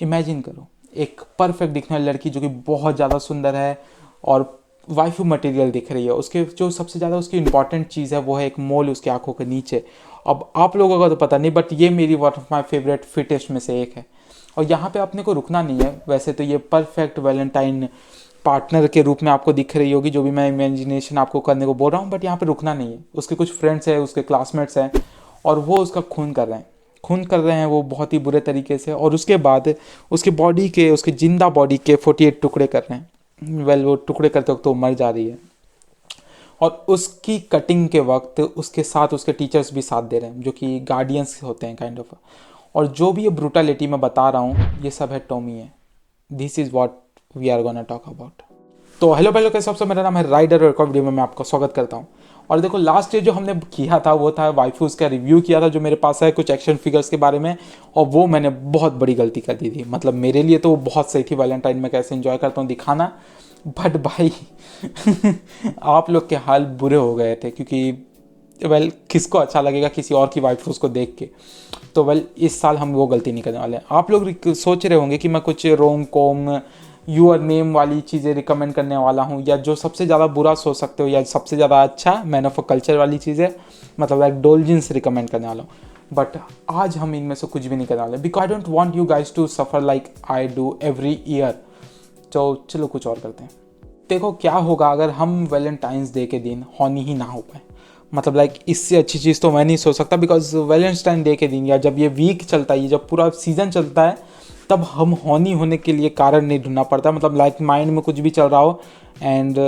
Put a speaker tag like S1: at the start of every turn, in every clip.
S1: Imagine करो एक perfect दिखने वाली लड़की जो कि बहुत ज़्यादा सुंदर है और वाइफू मटेरियल दिख रही है, उसके जो सबसे ज़्यादा उसकी इंपॉर्टेंट चीज़ है वो है एक मोल उसकी आंखों के नीचे। अब आप लोगों का तो पता नहीं, बट ये मेरी one of my favourite fittest में से एक है। और यहाँ पे अपने को रुकना नहीं है, वैसे तो ये परफेक्ट वैलेंटाइन पार्टनर के रूप में आपको दिख रही होगी, जो भी मैं इमेजिनेशन आपको करने को बोल रहा हूँ, बट यहाँ पे रुकना नहीं है। उसके कुछ फ्रेंड्स हैं, उसके क्लासमेट्स हैं, और वो उसका खून कर रहे हैं वो बहुत ही बुरे तरीके से। और उसके बाद उसके बॉडी के, उसके जिंदा बॉडी के 48 टुकड़े कर रहे हैं। वो टुकड़े करते वक्त तो मर जा रही है, और उसकी कटिंग के वक्त उसके साथ उसके टीचर्स भी साथ दे रहे हैं, जो कि गार्डियंस होते हैं काइंड ऑफ। और जो भी ये ब्रूटलिटी मैं बता रहा हूँ, ये सब है टॉमी है। This is what we are gonna talk about. तो हेलो पहले कैसे सबसे, मेरा नाम है राइडर, और एक और वीडियो में मैं आपका स्वागत करता हूँ। और देखो लास्ट ईयर जो हमने किया था वो था वाइफूज का रिव्यू किया था, जो मेरे पास है कुछ एक्शन फिगर्स के बारे में, और वो मैंने बहुत बड़ी गलती कर दी थी। मतलब मेरे लिए तो वो बहुत सही थी, वैलेंटाइन में कैसे एंजॉय करता हूँ दिखाना, बट भाई आप लोग के हाल बुरे हो गए थे, क्योंकि किसको अच्छा लगेगा किसी और की वाइफ उसको देख के। तो इस साल हम वो गलती नहीं करने वाले हैं। आप लोग सोच रहे होंगे कि मैं कुछ रोम कॉम यूर नेम वाली चीज़ें रिकमेंड करने वाला हूँ, या जो सबसे ज़्यादा बुरा सोच सकते हो, या सबसे ज़्यादा अच्छा मैन ऑफ अ कल्चर वाली चीज़ें, मतलब लाइक डोलजिन्स रिकमेंड करने वाला हूँ। बट आज हम इनमें से कुछ भी नहीं करने वाले, because I don't want you guys to suffer like I do every year. तो चलो कुछ और करते हैं। देखो क्या होगा अगर हम वैलेंटाइंस डे के दिन हॉनी ही ना हो पाए। मतलब लाइक इससे अच्छी चीज़ तो मैं नहीं सोच सकता, बिकॉज वैलेंटाइन डे के दिन, या जब ये वीक चलता है, जब पूरा सीजन चलता है, तब हम हॉनी होने के लिए कारण नहीं ढूंढना पड़ता। मतलब लाइक माइंड में कुछ भी चल रहा हो, and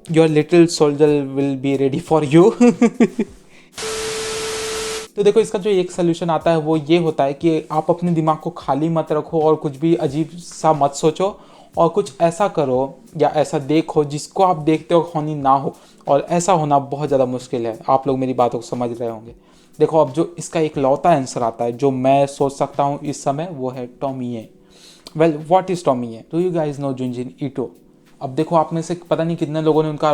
S1: your little soldier will be ready for you. तो देखो इसका जो एक सोल्यूशन आता है वो ये होता है कि आप अपने दिमाग को खाली मत रखो और कुछ भी अजीब सा मत सोचो, और कुछ ऐसा करो या ऐसा देखो जिसको आप देखते हो हॉनी ना हो। और ऐसा होना बहुत ज़्यादा मुश्किल है, आप लोग मेरी बातों को समझ रहे होंगे। देखो अब जो इसका एक लौता आंसर आता है जो मैं सोच सकता हूँ इस समय, वो है Tomie. Well what is Tomie? Do you guys know Junji Ito? अब देखो आप में से पता नहीं कितने लोगों ने उनका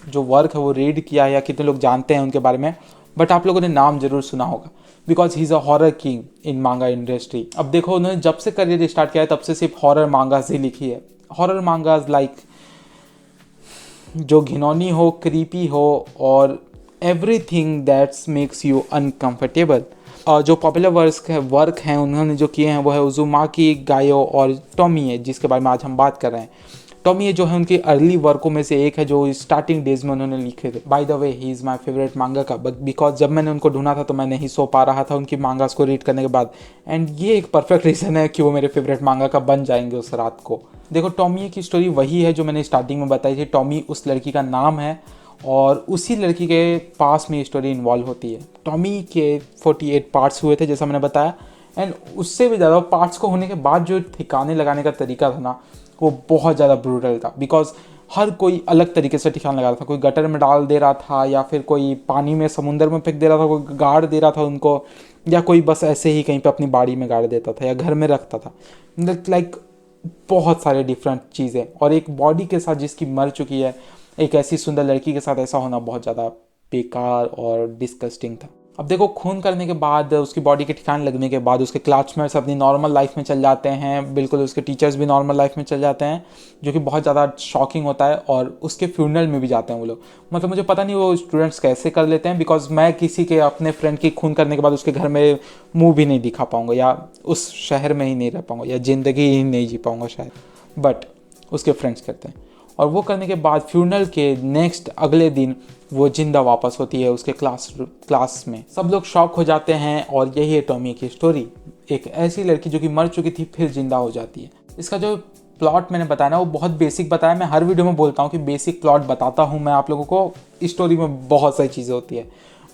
S1: जो वर्क है वो रीड किया है, या कितने लोग जानते हैं उनके बारे में, बट आप लोगों ने नाम जरूर सुना होगा, because he is a horror king in मांगा इंडस्ट्री। अब देखो उन्होंने जब से करियर स्टार्ट किया है तब से सिर्फ हॉरर मांगाज ही लिखी है। हॉरर मांगाज लाइक जो घिनौनी हो, क्रीपी हो, और everything that's makes you uncomfortable. और जो पॉपुलर वर्क हैं उन्होंने जो किए हैं वो है उजुमाकी, गायो और टॉमीए, जिसके बारे में आज हम बात कर रहे हैं। टॉमीए जो है उनके अर्ली वर्कों में से एक है, जो स्टार्टिंग डेज में उन्होंने लिखे थे। By the way he is my favourite मांगा का, बट बिकॉज जब मैंने उनको ढूंढा था तो मैं नहीं सो पा रहा था उनकी मांगास को रीड करने के बाद, एंड ये एक परफेक्ट रीज़न है कि वो मेरे फेवरेट मांगा का बन जाएंगे उस रात को। देखो टॉमीए की स्टोरी वही है जो मैंने स्टार्टिंग में बताई थी। टॉमी उस लड़की का नाम है, और उसी लड़की के पास में स्टोरी इन्वॉल्व होती है। टॉमी के 48 पार्ट्स हुए थे जैसा मैंने बताया, एंड उससे भी ज़्यादा पार्ट्स को होने के बाद जो ठिकाने लगाने का तरीका था ना, वो बहुत ज़्यादा ब्रूटल था। बिकॉज हर कोई अलग तरीके से ठिकाना लगा रहा था। कोई गटर में डाल दे रहा था, या फिर कोई पानी में समुंदर में फेंक दे रहा था, कोई गाड़ दे रहा था उनको, या कोई बस ऐसे ही कहीं पे अपनी बाड़ी में गाड़ देता था या घर में रखता था। लाइक बहुत सारे डिफरेंट चीज़ें, और एक बॉडी के साथ जिसकी मर चुकी है, एक ऐसी सुंदर लड़की के साथ ऐसा होना बहुत ज़्यादा बेकार और डिस्गस्टिंग था। अब देखो खून करने के बाद, उसकी बॉडी के ठिकाने लगने के बाद, उसके क्लासमेट्स अपनी नॉर्मल लाइफ में चल जाते हैं, बिल्कुल उसके टीचर्स भी नॉर्मल लाइफ में चल जाते हैं, जो कि बहुत ज़्यादा शॉकिंग होता है। और उसके फ्यूनरल में भी जाते हैं वो लोग। मतलब मुझे पता नहीं वो स्टूडेंट्स कैसे कर लेते हैं, बिकॉज मैं किसी के अपने फ्रेंड की खून करने के बाद उसके घर में मुँह भी नहीं दिखा पाऊँगा, या उस शहर में ही नहीं रह पाऊँगा, या ज़िंदगी ही नहीं जी पाऊँगा शायद, बट उसके फ्रेंड्स करते हैं। और वो करने के बाद फ्यूनरल के नेक्स्ट अगले दिन वो जिंदा वापस होती है उसके क्लास में। सब लोग शॉक हो जाते हैं, और यही है टॉमी की स्टोरी। एक ऐसी लड़की जो कि मर चुकी थी फिर जिंदा हो जाती है। इसका जो प्लॉट मैंने बताया ना वो बहुत बेसिक बताया। मैं हर वीडियो में बोलता हूँ कि बेसिक प्लॉट बताता हूँ मैं आप लोगों को। स्टोरी में बहुत सारी चीज़ें होती है,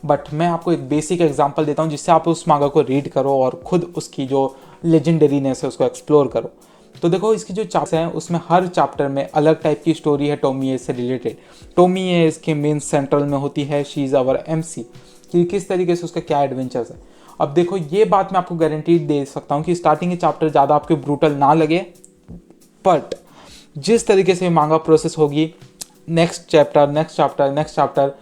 S1: बट मैं आपको एक बेसिक एग्जाम्पल देता हूँ जिससे आप उस मांगा को रीड करो और खुद उसकी जो लेजेंडरीनेस है उसको एक्सप्लोर करो। तो देखो इसकी जो चैप्टर्स हैं उसमें हर चैप्टर में अलग टाइप की स्टोरी है टॉमीए से रिलेटेड। टॉमीए इसके मेन सेंट्रल में होती है, शी इज़ आवर MC, कि किस तरीके से उसका क्या एडवेंचर्स है। अब देखो ये बात मैं आपको गारंटी दे सकता हूँ कि स्टार्टिंग के चैप्टर ज़्यादा आपके ब्रूटल ना लगे, बट जिस तरीके से मांगा प्रोसेस होगी, नेक्स्ट चैप्टर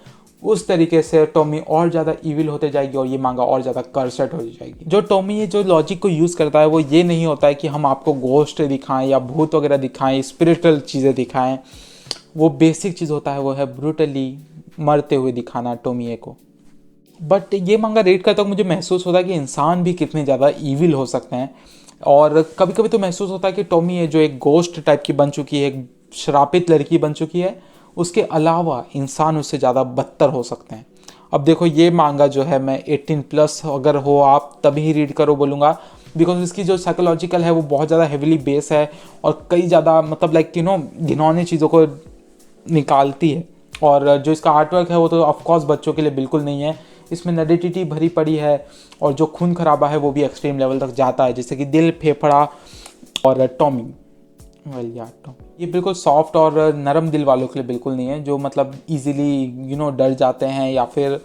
S1: उस तरीके से टॉमी और ज़्यादा इविल होते जाएगी और ये मांगा और ज़्यादा कर्सड हो जाएगी। जो टॉमी ये जो लॉजिक को यूज़ करता है वो ये नहीं होता है कि हम आपको गोस्ट दिखाएं या भूत वगैरह दिखाएं, स्पिरिचुअल चीज़ें दिखाएं। वो बेसिक चीज़ होता है वो है ब्रूटली मरते हुए दिखाना टोमिए को। बट ये मांगा रीड करते वक्त मुझे महसूस होता है कि इंसान भी कितने ज़्यादा ईविल हो सकते हैं। और कभी कभी तो महसूस होता है कि टॉमी है जो एक गोस्ट टाइप की बन चुकी है, एक श्रापित लड़की बन चुकी है, उसके अलावा इंसान उससे ज़्यादा बदतर हो सकते हैं। अब देखो ये मांगा जो है मैं 18+ अगर हो आप तभी ही रीड करो बोलूँगा, बिकॉज इसकी जो साइकोलॉजिकल है वो बहुत ज़्यादा हेविली बेस है और कई ज़्यादा मतलब लाइक घिनौने चीज़ों को निकालती है। और जो इसका आर्टवर्क है वो तो ऑफकोर्स बच्चों के लिए बिल्कुल नहीं है। इसमें नडिटिटी भरी पड़ी है और जो खून खराबा है वो भी एक्सट्रीम लेवल तक जाता है, जैसे कि दिल, फेफड़ा और टॉमी। ये बिल्कुल सॉफ्ट और नरम दिल वालों के लिए बिल्कुल नहीं है, जो मतलब इजीली डर जाते हैं या फिर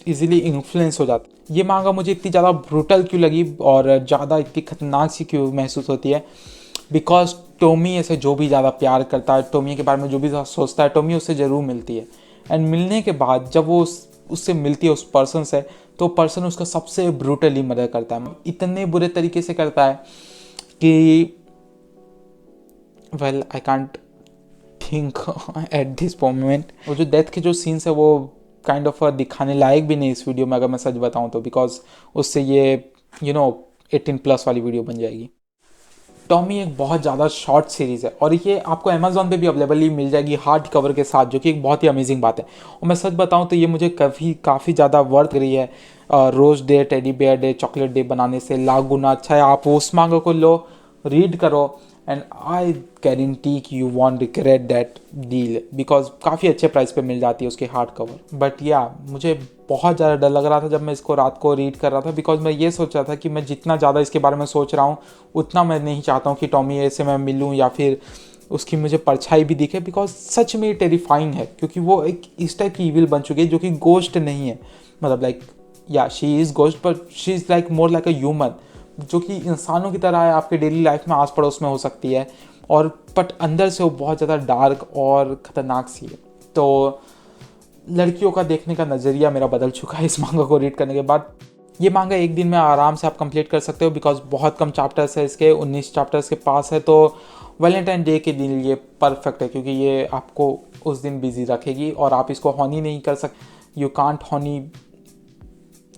S1: इजीली इन्फ्लुएंस हो जाते हैं। ये मांगा मुझे इतनी ज़्यादा ब्रूटल क्यों लगी और ज़्यादा इतनी खतरनाक सी क्यों महसूस होती है, बिकॉज टॉमी ऐसे जो भी ज़्यादा प्यार करता है, टॉमी के बारे में जो भी सोचता है, टॉमी उससे ज़रूर मिलती है। एंड मिलने के बाद जब वो उससे मिलती है उस पर्सन से, तो पर्सन उसका सबसे ब्रूटली मर्डर करता है, इतने बुरे तरीके से करता है कि well I can't think at this moment. वो जो डेथ के जो सीन्स है वो काइंड ऑफ दिखाने लायक भी नहीं इस वीडियो में, अगर मैं सच बताऊं तो, बिकॉज उससे ये 18+ वाली वीडियो बन जाएगी। टॉमी एक बहुत ज़्यादा शॉर्ट सीरीज़ है और ये आपको अमेजोन पे भी अवेलेबली मिल जाएगी हार्ड कवर के साथ, जो कि एक बहुत ही अमेजिंग बात है। और मैं सच बताऊं तो ये मुझे काफ़ी ज़्यादा वर्थ रही है। Rose day, teddy bear day, chocolate day बनाने से लाख गुना अच्छा है। आप उस मांगो को लो, रीड करो, एंड आई गारंटी कि you want regret that deal, because काफ़ी अच्छे प्राइस पे मिल जाती है उसकी हार्ड कवर। बट या मुझे बहुत ज़्यादा डर लग रहा था जब मैं इसको रात को रीड कर रहा था, बिकॉज मैं ये सोच रहा था कि मैं जितना ज़्यादा इसके बारे में सोच रहा हूँ उतना मैं नहीं चाहता हूँ कि टॉमी से मैं मिलूँ या फिर उसकी मुझे परछाई भी दिखे, बिकॉज सच में टेरिफाइंग है, क्योंकि वो एक इस टाइप की इविल बन चुकी है जो कि गोस्ट नहीं है। मतलब लाइक या she is ghost but she is like more like a human, जो कि इंसानों की तरह है, आपके डेली लाइफ में आस पड़ोस में हो सकती है, और बट अंदर से वो बहुत ज़्यादा डार्क और ख़तरनाक सी है। तो लड़कियों का देखने का नज़रिया मेरा बदल चुका है इस मांगा को रीड करने के बाद। ये मांगा एक दिन में आराम से आप कंप्लीट कर सकते हो, बिकॉज बहुत कम चैप्टर्स है इसके, 19 चैप्टर्स के पास है। तो वैलेंटाइन डे के दिन ये परफेक्ट है, क्योंकि ये आपको उस दिन बिजी रखेगी और आप इसको हॉनी नहीं कर सकते। यू कांट हॉनी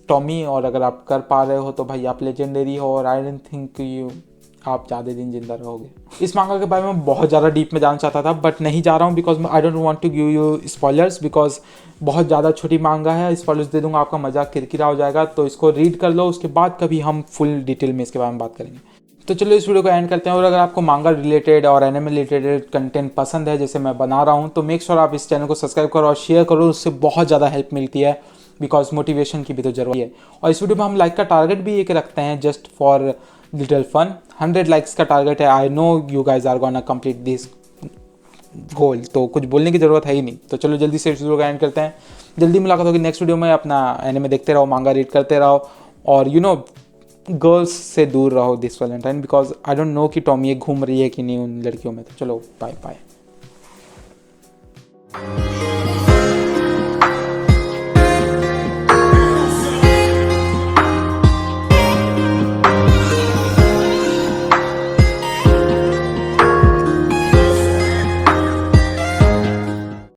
S1: टॉमी, और अगर आप कर पा रहे हो तो भाई आप लेजेंडरी हो, और आई डोंट थिंक यू आप ज़्यादा दिन जिंदा रहोगे। इस मांगा के बारे में बहुत ज़्यादा डीप में जानना चाहता था, बट नहीं जा रहा हूँ, because I don't want to give you spoilers, because बहुत ज़्यादा छोटी मांगा है। स्पॉयलर्स दे दूंगा आपका मजाक किरकिरा हो जाएगा। तो इसको रीड कर लो, उसके बाद कभी हम फुल डिटेल में इसके बारे में बात करेंगे। तो चलो इस वीडियो को एंड करते हैं। और अगर आपको मांगा रिलेटेड और एनिमे रिलेटेड कंटेंट पसंद है जैसे मैं बना रहा हूँ, तो मेक श्योर आप इस चैनल को सब्सक्राइब करो और शेयर करो, उससे बहुत ज़्यादा हेल्प मिलती है, बिकॉज मोटिवेशन की भी तो जरूरी है। और इस वीडियो में हम लाइक का टारगेट भी एक रखते हैं, just for little fun. 100 likes का टारगेट है। I know you guys are gonna complete this goal, तो कुछ बोलने की ज़रूरत है ही नहीं। तो चलो जल्दी से इस वीडियो को एंड करते हैं। जल्दी मुलाकात होगी नेक्स्ट वीडियो में। अपना एनिमे देखते रहो, मांगा रीड करते रहो, और गर्ल्स से दूर रहो this Valentine, because I don't know कि टॉमी घूम रही है कि नहीं उन लड़कियों में। तो चलो बाय बाय।